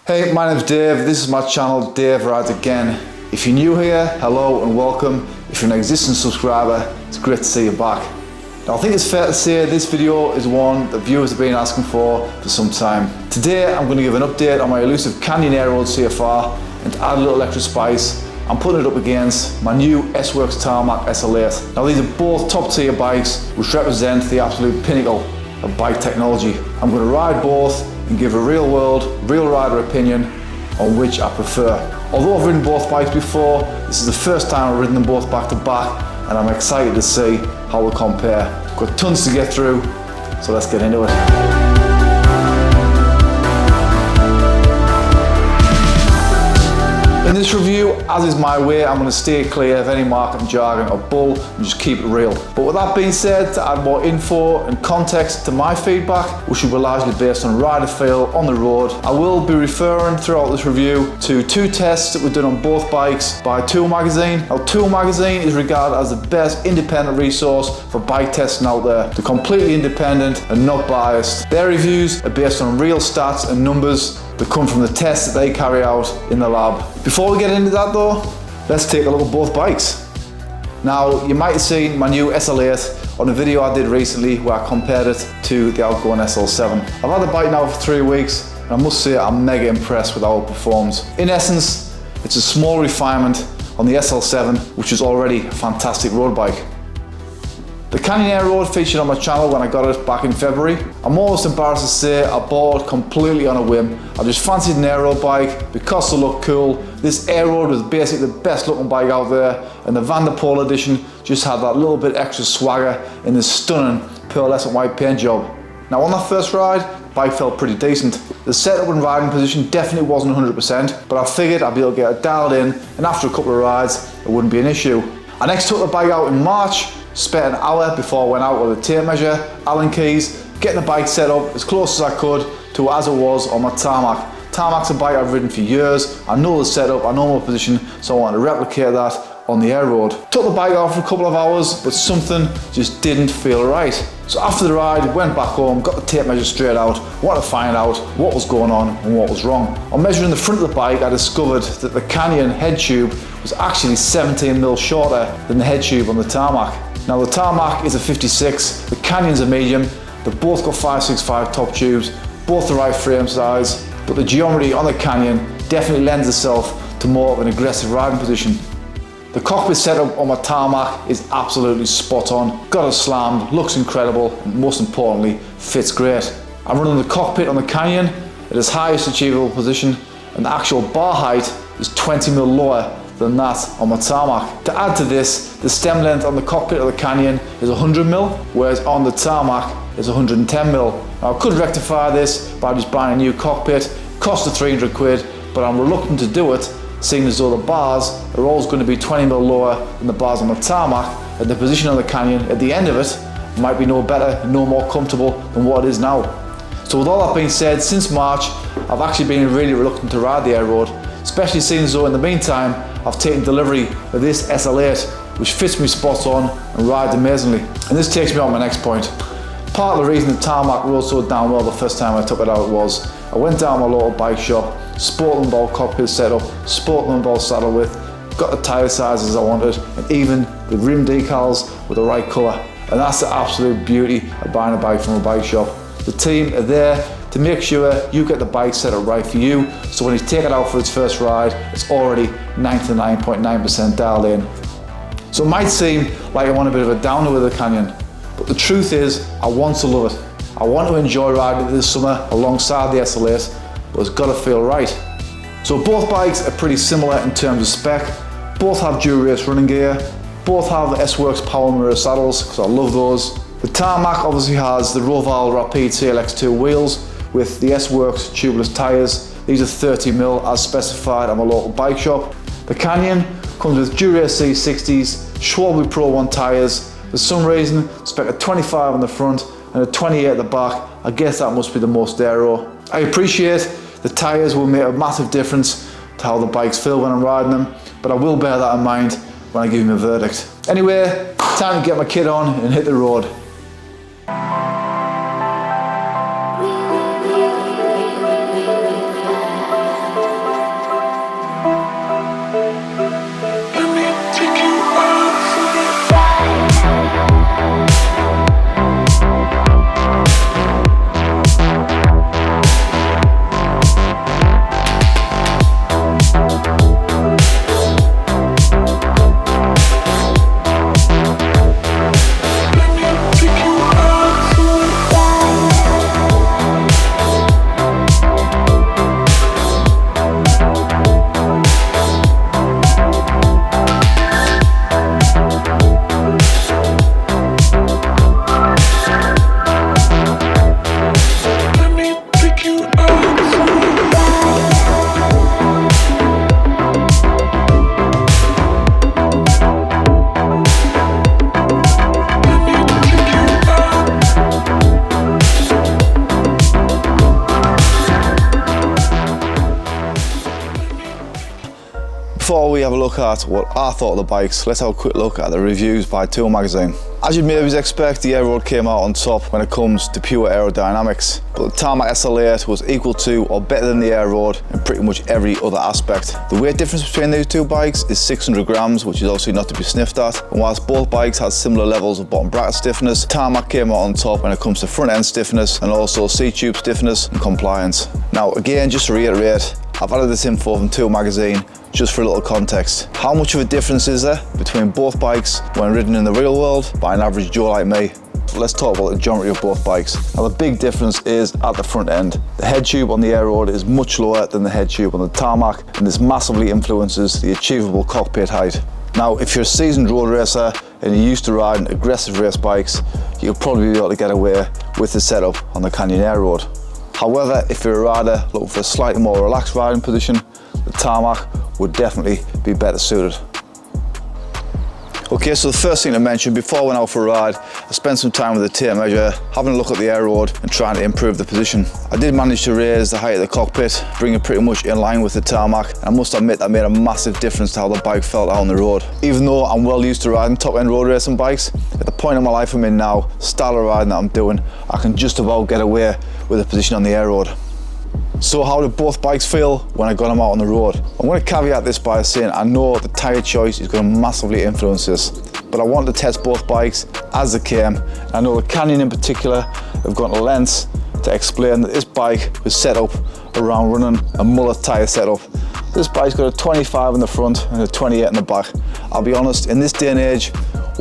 Hey, my name's Dave. This is my channel, Dave Rides Again. If you're new here, hello and welcome. If you're an existing subscriber, it's great to see you back. Now, I think it's fair to say this video is one that viewers have been asking for some time. Today, I'm going to give an update on my elusive Canon Aeroad CFR, and to add a little extra spice, I'm putting it up against my new S-Works TARMAC SL8. Now, these are both top tier bikes which represent the absolute pinnacle of bike technology. I'm going to ride both and give a real world, real rider opinion on which I prefer. Although I've ridden both bikes before, this is the first time I've ridden them both back to back, and I'm excited to see how they compare. Got tons to get through, so let's get into it. In this review, as is my way, I'm going to stay clear of any marketing jargon or bull and just keep it real. But with that being said, to add more info and context to my feedback, which will be largely based on rider feel on the road, I will be referring throughout this review to two tests that were done on both bikes by Tool Magazine. Now, Tool Magazine is regarded as the best independent resource for bike testing out there. They're completely independent and not biased. Their reviews are based on real stats and numbers that come from the tests that they carry out in the lab. Before we get into that though, let's take a look at both bikes. Now, you might have seen my new SL8 on a video I did recently where I compared it to the outgoing SL7. I've had the bike now for 3 weeks, and I must say I'm mega impressed with how it performs. In essence, it's a small refinement on the SL7, which is already a fantastic road bike. The Canon Aeroad featured on my channel when I got it back in February. I'm almost embarrassed to say I bought it completely on a whim. I just fancied an Aeroad bike because they look cool. This Aeroad was basically the best looking bike out there, and the Van der Poel edition just had that little bit extra swagger in this stunning pearlescent white paint job. Now, on that first ride, the bike felt pretty decent. The setup and riding position definitely wasn't 100%, but I figured I'd be able to get it dialed in, and after a couple of rides, it wouldn't be an issue. I next took the bike out in March, spent an hour before I went out with a tape measure, Allen keys, getting the bike set up as close as I could to as it was on my Tarmac. Tarmac's a bike I've ridden for years. I know the setup, I know my position, so I wanted to replicate that on the Aeroad. Took the bike out for a couple of hours, but something just didn't feel right. So after the ride, went back home, got the tape measure straight out, wanted to find out what was going on and what was wrong. On measuring the front of the bike, I discovered that the Canon head tube was actually 17mm shorter than the head tube on the Tarmac. Now, the Tarmac is a 56, the Canyon's a medium. They've both got 565 top tubes, both the right frame size, but the geometry on the Canyon definitely lends itself to more of an aggressive riding position. The cockpit setup on my Tarmac is absolutely spot on. Got it slammed, looks incredible, and most importantly, fits great. I'm running the cockpit on the Canyon at its highest achievable position, and the actual bar height is 20mm lower than that on my Tarmac. To add to this, the stem length on the cockpit of the Canyon is 100mm, whereas on the Tarmac is 110mm. Now, I could rectify this by just buying a new cockpit, cost of 300 quid, but I'm reluctant to do it, seeing as though the bars are always going to be 20mm lower than the bars on the Tarmac, and the position on the Canyon at the end of it might be no better, no more comfortable than what it is now. So with all that being said, since March, I've actually been really reluctant to ride the Aeroad, especially seeing as though in the meantime, I've taken delivery of this SL8, which fits me spot on and rides amazingly. And this takes me on to my next point. Part of the reason the Tarmac rode so damn well the first time I took it out was, I went down to my local bike shop, sported them about cockpit setup, sported them about saddle width, got the tyre sizes I wanted, and even the rim decals were the right colour. And that's the absolute beauty of buying a bike from a bike shop. The team are there to make sure you get the bike set up right for you, so when you take it out for its first ride, it's already 99.9% dialed in. So it might seem like I want a bit of a downer with the Canyon, but the truth is, I want to love it. I want to enjoy riding it this summer alongside the SL8, but it's got to feel right. So both bikes are pretty similar in terms of spec, both have dual race running gear, both have S-Works power mirror saddles, because I love those. The Tarmac obviously has the Roval Rapide CLX2 wheels, with the S-Works tubeless tyres. These are 30mm as specified at my local bike shop. The Canyon comes with Dura-Ace C60s, Schwalbe Pro 1 tyres. For some reason, spec a 25 on the front and a 28 at the back. I guess that must be the most aero. I appreciate the tyres will make a massive difference to how the bikes feel when I'm riding them, but I will bear that in mind when I give him a verdict. Anyway, time to get my kit on and hit the road. Before we have a look at what I thought of the bikes, let's have a quick look at the reviews by Tool Magazine. As you'd maybe expect, the Aeroad came out on top when it comes to pure aerodynamics, but the TARMAC SL8 was equal to or better than the Aeroad in pretty much every other aspect. The weight difference between these two bikes is 600 grams, which is obviously not to be sniffed at, and whilst both bikes had similar levels of bottom bracket stiffness, TARMAC came out on top when it comes to front end stiffness and also seat tube stiffness and compliance. Now again, just to reiterate, I've added this info from Tool Magazine just for a little context. How much of a difference is there between both bikes when ridden in the real world by an average Joe like me? Let's talk about the geometry of both bikes. Now the big difference is at the front end. The head tube on the Aeroad is much lower than the head tube on the TARMAC, and this massively influences the achievable cockpit height. Now if you're a seasoned road racer and you're used to riding aggressive race bikes, you'll probably be able to get away with the setup on the Canon Aeroad. However, if you're a rider looking for a slightly more relaxed riding position, the TARMAC would definitely be better suited. Okay, so the first thing to mention, before I went out for a ride, I spent some time with the tape measure, having a look at the Aeroad and trying to improve the position. I did manage to raise the height of the cockpit, bring it pretty much in line with the TARMAC, and I must admit that made a massive difference to how the bike felt out on the road. Even though I'm well used to riding top-end road racing bikes, at the point in my life I'm in now, style of riding that I'm doing, I can just about get away with the position on the Aeroad. So how did both bikes feel when I got them out on the road? I'm going to caveat this by saying I know the tyre choice is going to massively influence this, but I wanted to test both bikes as they came. I know the Canon in particular have gone to lengths to explain that this bike was set up around running a mullet tyre setup. This bike's got a 25 in the front and a 28 in the back. I'll be honest, in this day and age,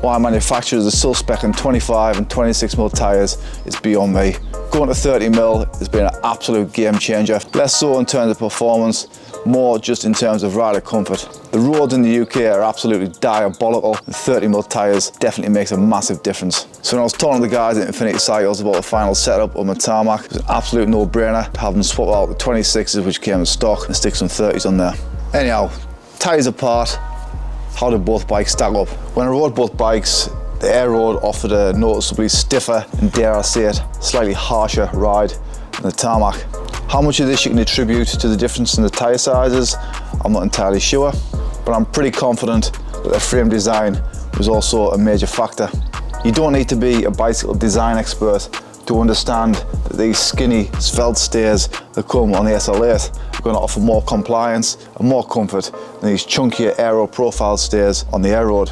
why manufacturers are still speccing 25 and 26mm tyres is beyond me. Going to 30mm has been an absolute game changer. Less so in terms of performance, more just in terms of rider comfort. The roads in the UK are absolutely diabolical, and 30mm tyres definitely makes a massive difference. So when I was talking to the guys at Infinity Cycles about the final setup of my TARMAC, it was an absolute no-brainer to have them swap out the 26s which came in stock and stick some 30s on there. Anyhow, tyres apart, how did both bikes stack up? When I rode both bikes, the Aeroad offered a noticeably stiffer and, dare I say it, slightly harsher ride than the TARMAC. How much of this you can attribute to the difference in the tyre sizes, I'm not entirely sure, but I'm pretty confident that the frame design was also a major factor. You don't need to be a bicycle design expert to understand that these skinny, svelte stairs that come on the SL8 are going to offer more compliance and more comfort than these chunkier aero profile stairs on the Aeroad.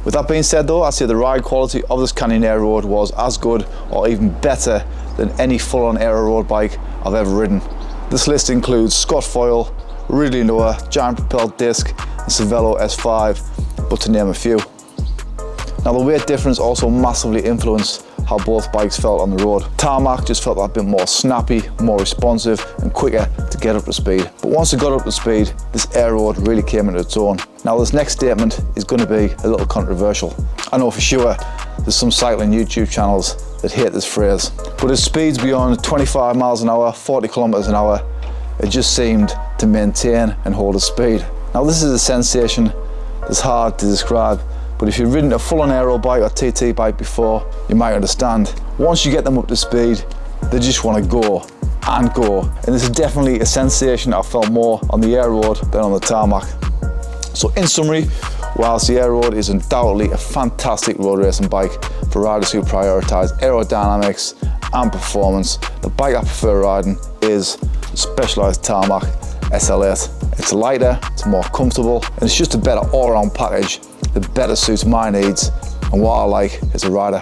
With that being said though, I'd say the ride quality of this Canon Aeroad was as good or even better than any full-on aero road bike I've ever ridden. This list includes Scott Foil, Ridley Noah, Giant Propelled Disc and Cervelo S5, but to name a few. Now the weight difference also massively influenced how both bikes felt on the road. TARMAC just felt a bit more snappy, more responsive and quicker to get up to speed. But once it got up to speed, this Aeroad really came into its own. Now this next statement is going to be a little controversial. I know for sure there's some cycling YouTube channels that hate this phrase, but at speeds beyond 25 miles an hour, 40 kilometers an hour, it just seemed to maintain and hold its speed. Now this is a sensation that's hard to describe, but if you've ridden a full-on aero bike or TT bike before, you might understand. Once you get them up to speed, they just want to go and go. And this is definitely a sensation I felt more on the Aeroad than on the TARMAC. So in summary, whilst the Aeroad is undoubtedly a fantastic road racing bike for riders who prioritise aerodynamics and performance, the bike I prefer riding is the Specialized TARMAC SL8. It's lighter, it's more comfortable, and it's just a better all-around package that better suits my needs and what I like as a rider.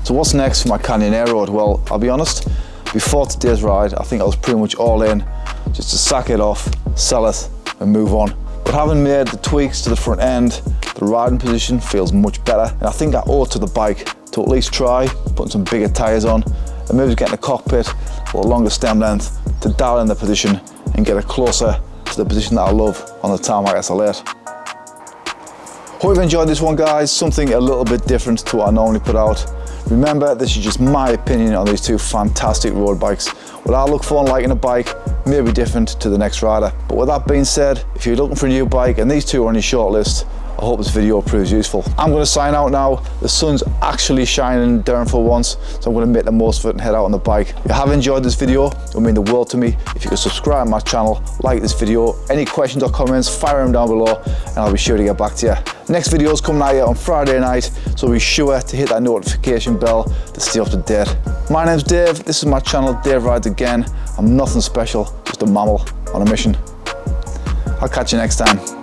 So what's next for my Canon Aeroad? Well, I'll be honest, before today's ride, I think I was pretty much all in just to sack it off, sell it and move on. But having made the tweaks to the front end, the riding position feels much better, and I think I owe it to the bike to at least try putting some bigger tyres on and maybe getting a cockpit or a longer stem length to dial in the position and get it closer to the position that I love on the TARMAC SL8. Hope you've enjoyed this one, guys, something a little bit different to what I normally put out. Remember, this is just my opinion on these two fantastic road bikes. What I look for in liking a bike may be different to the next rider. But with that being said, if you're looking for a new bike and these two are on your short list, I hope this video proves useful. I'm going to sign out now. The sun's actually shining in Durham for once, so I'm going to make the most of it and head out on the bike. If you have enjoyed this video, it would mean the world to me if you could subscribe to my channel, like this video. Any questions or comments, fire them down below and I'll be sure to get back to you. Next video is coming out here on Friday night, so be sure to hit that notification bell to stay up to date. My name's Dave, this is my channel, Dave Rides Again. I'm nothing special, just a mammal on a mission. I'll catch you next time.